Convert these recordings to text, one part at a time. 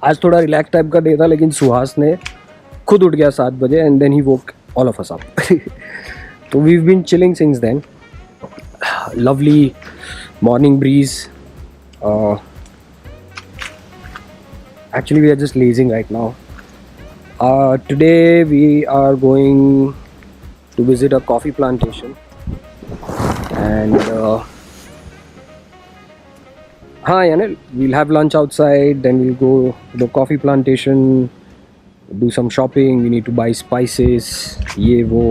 आज थोड़ा relax type का डे था, लेकिन सुहास ने खुद उठ गया 7 बजे and then he woke all of us up. So we've been chilling since then. Lovely morning breeze. Actually, we are just lazing right now. Today we are going to visit a coffee plantation, and we'll have lunch outside. Then we'll go to the coffee plantation, do some shopping. We need to buy spices, ye wo.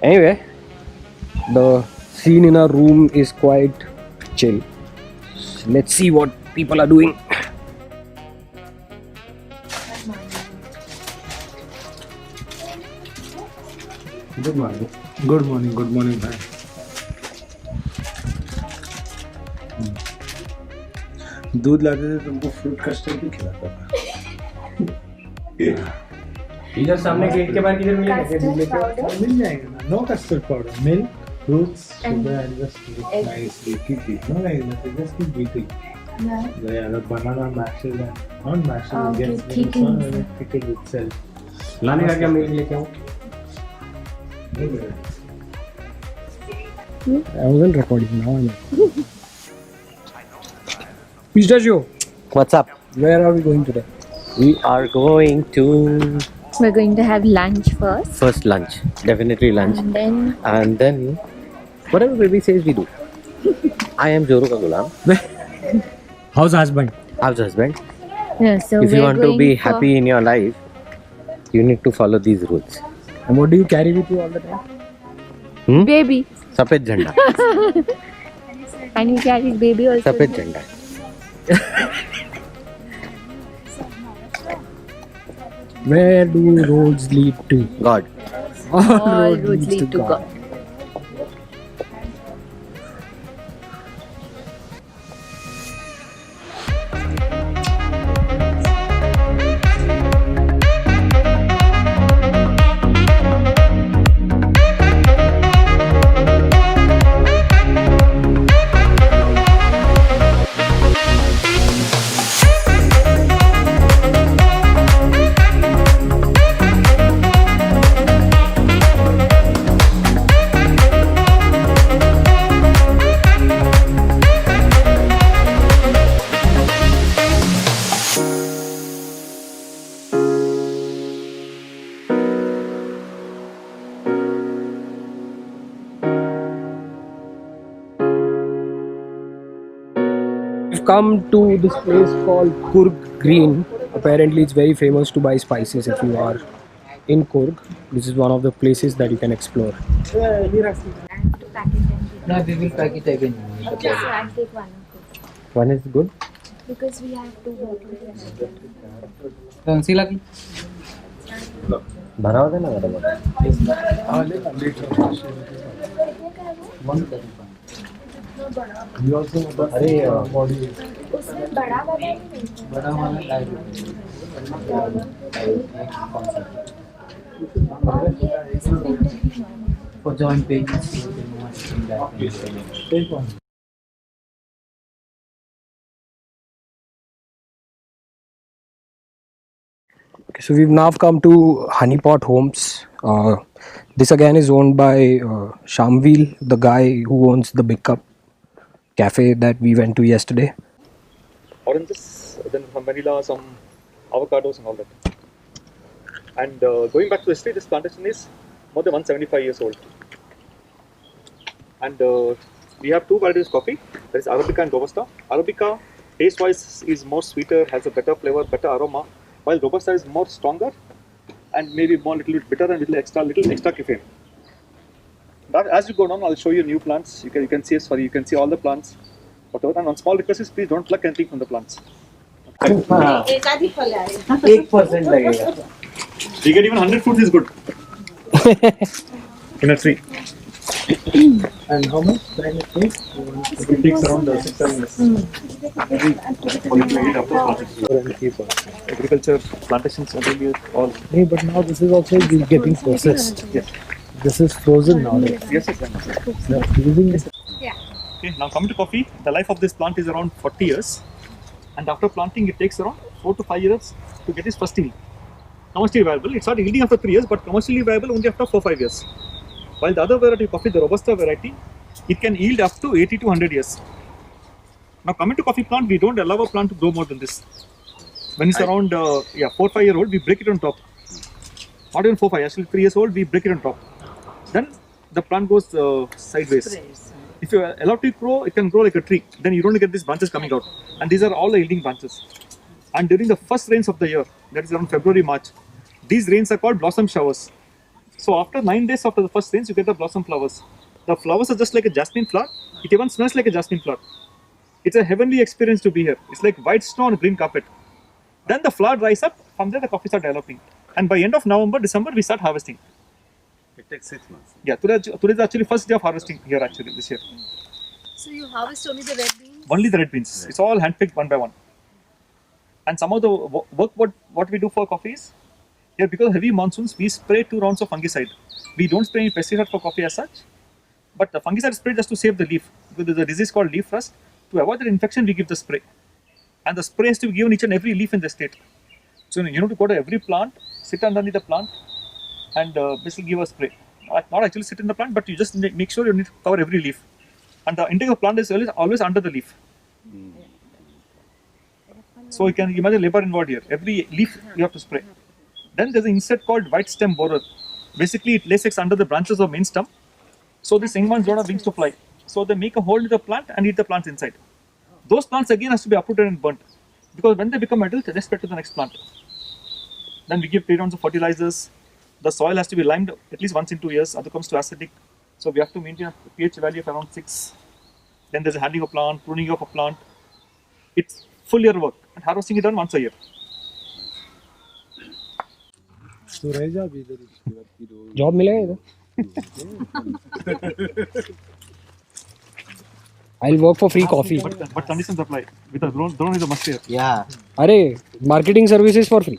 Anyway, the scene in our room is quite chill. Let's see what people are doing. Good morning. Good morning. Good morning, bhai. दूध लाते थे तुमको fruit custard भी खिलाता था. इधर सामने gate के बाहर किधर मिलेगा? मिल जाएगा ना. No custard powder, milk, fruits, sugar, and just nicely keep it. No, like nothing. Just keep beating. Yeah, the banana mashes and not mashes against the sun and pick it itself. लाने का क्या मिल लेके आऊँ? I wasn't recording now. Pistachio, What's up? where are we going today? We are going to We're going to have lunch first. first lunch. Definitely lunch. And then And then whatever baby says we do. I am Joru ka gulam. House husband. House husband. yeah, so If you we're want to going be for- happy in your life, you need to follow these rules. And what do you carry with you all the time? baby. Saped jhanda. And we carry baby also. Saped jhanda. Where do roads lead to? God. All roads lead to God. We've come to this place called Coorg Green. Apparently, it's very famous to buy spices if you are in Coorg. This is one of the places that you can explore. No, we will pack it again. Okay, so I'll take one. One is good. Because we have two bottles. कौन सी लगी? भरा होता है ना बराबर. You also अरे body. उसमें बड़ा वाला ही नहीं है। बड़ा वाला light. For joint pain. Take one. Okay, so we've now come to Honeypot Homes. This again is owned by Shamvil, the guy who owns the Big Cup cafe that we went to yesterday. Oranges, then from vanilla, some avocados and all that. And going back to history, this plantation is more than 175 years old. And we have two varieties of coffee. There is Arabica and Robusta. Arabica, taste-wise, is more sweeter, has a better flavor, better aroma, while Robusta is more stronger and maybe more little bit bitter and little extra caffeine. But as you go down, I'll show you new plants. You can see you can see all the plants. Whatever. And one small request is please don't pluck anything from the plants. 1% लगेगा. You get even 100 fruits is good. In a tree. And how much time it takes? It takes around 6-7 minutes. Agriculture, plantations, all. No, but now this is also getting processed. Yes. This is frozen now. Right? Yes. They are freezing it. Okay, now coming to coffee, the life of this plant is around 40 years. and after planting it takes around 4 to 5 years to get its first yield. Commercially viable, it's not yielding after 3 years, but commercially viable only after 4-5 years. While the other variety of coffee, the Robusta variety, it can yield up to 80 to 100 years. Now coming to coffee plant, we don't allow a plant to grow more than this. When it's around 4-5 year old, we break it on top. Not even 4-5, actually 3 years old, we break it on top. Then the plant goes sideways. If you allow it to grow, it can grow like a tree. Then you don't get these branches coming out. And these are all the yielding branches. And during the first rains of the year, that is around February, March, these rains are called blossom showers. So after 9 days after the first rains, you get the blossom flowers. The flowers are just like a jasmine flower. It even smells like a jasmine flower. It's a heavenly experience to be here. It's like white snow on a green carpet. Then the flower dries up. From there, the coffee starts developing. And by end of November, December, we start harvesting. It takes 6 months. Yeah, today is actually first day of harvesting here actually this year. So you harvest only the red beans? Only the red beans. It's all handpicked one by one. And some of the work what we do for coffee is, here because of heavy monsoons, we spray 2 rounds of fungicide. We don't spray any pesticide for coffee as such, but the fungicide is sprayed just to save the leaf. Because there's a disease called leaf rust. To avoid that infection, we give the spray. And the spray has to be given each and every leaf in the state. So you know to go to every plant, sit underneath the plant, and basically give a spray. Not actually sit in the plant, but you just make sure you need to cover every leaf. And the intake of plant is always under the leaf. So you can imagine labor involved here. Every leaf you have to spray. Then there's an insect called white stem borer. Basically, it lays eggs under the branches of main stem. So these young ones don't have wings to fly. So they make a hole in the plant and eat the plants inside. Those plants again has to be uprooted and burnt. Because when they become adult, they spread to the next plant. Then we give 3 rounds of fertilizers. The soil has to be limed at least once in 2 years. Other comes to acidic. So we have to maintain a pH value of around 6. Then there's a handling of plant, pruning of a plant. It's full year work. And harvesting is done once a year. तो रह जा अभी इधर इसके बाद फिर वो job मिलेगा इधर I'll work for free coffee. But conditions apply. With a drone is a must here. Yeah. अरे marketing services for free.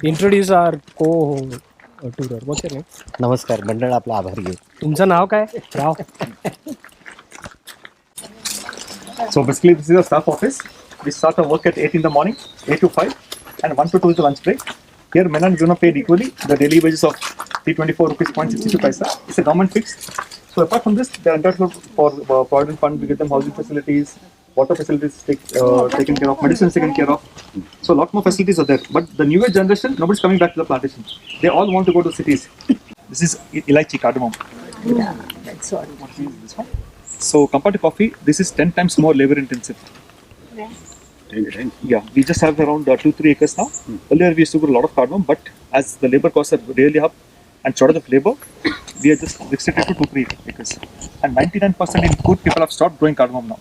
Introduce our co-tourer. What's your name? नमस्कार मंडळ आपला आभारी आहे. तुमचं नाव काय? Rao. So basically this is a staff office. We start our work at 8 in the morning, 8 to 5, and 1 to 2 is the lunch break. Here men and women are paid equally. The daily wages of 324 rupees 0.62 paisa. It's a government fixed. So apart from this, they are entitled for provident fund. We get them housing facilities, water facilities taken care of, medicines taken care of. So a lot more facilities are there. But the newer generation, nobody's coming back to the plantation. They all want to go to cities. This is elaichi cardamom. Yeah, that's all. What is this one? So compared to coffee, this is 10 times more labor intensive. Yeah, we just have around 2-3 acres now. Earlier we used to grow a lot of cardamom, but as the labor costs are really up and shortage of labor, we are just restricted to 2-3 acres. And 99% in Coorg people have stopped growing cardamom now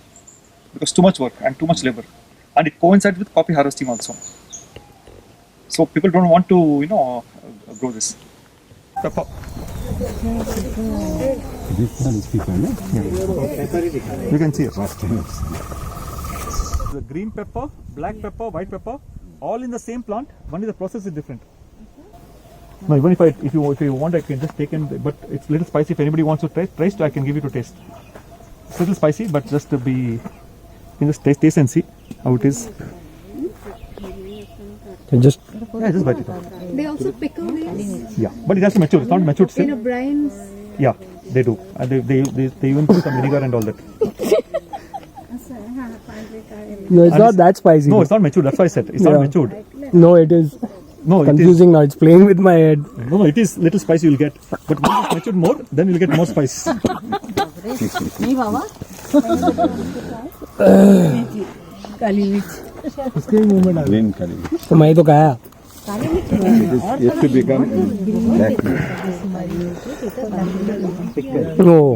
because too much work and too much labor, and it coincides with coffee harvesting also. So people don't want to, grow this. Pepper. This one is people, no? You can see it. The green pepper, black pepper, white pepper, all in the same plant. Only the process is different. No, even if you want, I can just take in. But it's a little spicy. If anybody wants to taste, I can give you to taste. It's a little spicy, but just to be, you can just taste and see how it is. Just Just bite it. They also pickle these Yeah, but it has to mature. It's not matured in still. a brines. Yeah, they do. And they even put some vinegar and all that. no, it's not that spicy. No, it's not matured. That's why I said it's not Yeah. matured. No, it is No, it is. confusing now. It's playing with my head. No, it is little spice you will get. But once it's matured more, then you'll get more spice. नहीं बाबा काली मिर्च उसके ही मुंह में डाल green करी तो मैं तो खाया. ये to become black Oh.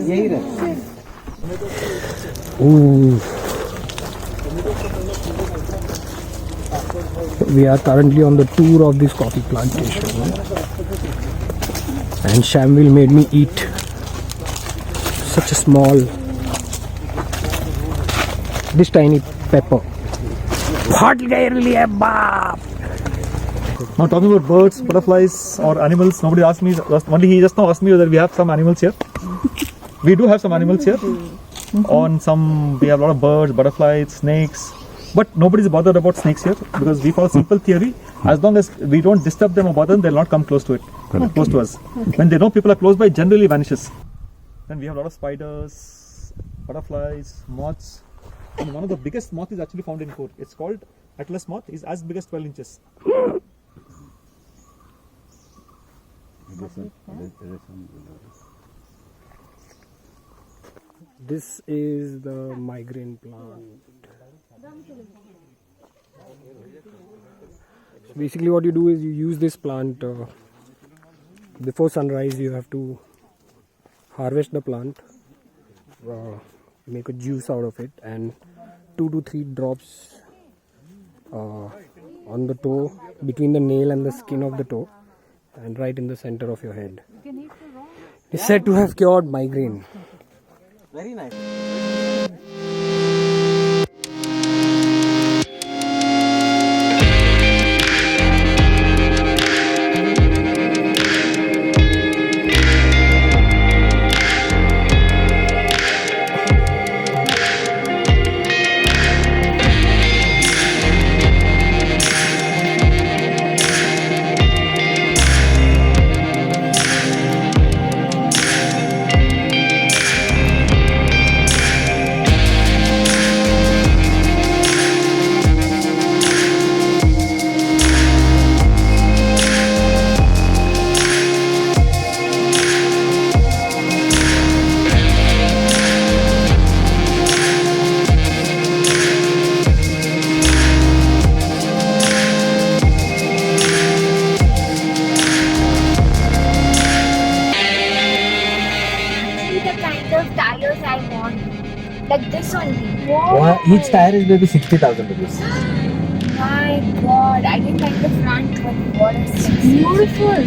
यही रहता. Ooh. We are currently on the tour of this coffee plantation, and Shamville made me eat such a small, this tiny pepper. फाट गई बाप. Now talking about birds, butterflies, or animals, nobody asked me. Only he just now asked me whether we have some animals here. We do have some animals here. On some, we have a lot of birds, butterflies, snakes. But nobody's bothered about snakes here because we follow simple theory. As long as we don't disturb them or bother them, they'll not come close to it, close to us. When they know people are close by, it generally vanishes. Then we have a lot of spiders, butterflies, moths. And one of the biggest moth is actually found in Coorg. It's called Atlas moth. It's as big as 12 inches. This is the migraine plant. So basically what you do is you use this plant before sunrise. You have to harvest the plant, make a juice out of it, and 2 to 3 drops on the toe, between the nail and the skin of the toe, and right in the center of your head. It's said to have cured migraine. Very nice. Tires I want. Like this only. Whoa. Each tire is maybe 60,000 rupees. My god, I didn't like the front one. What is beautiful.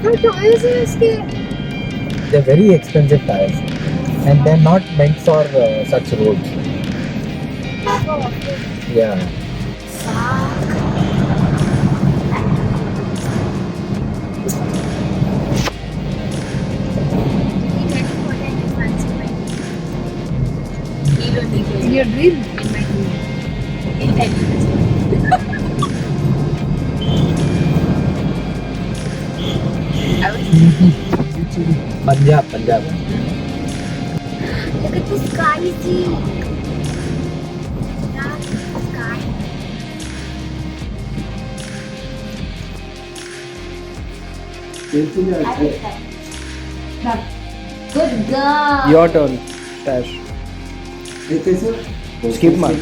How tires are this? They're very expensive tires, and they're not meant for such roads. Yeah. Your dream? Punjab. Look at the sky, see. Yeah, the sky. Good girl. Your turn, Tash. Skip mark.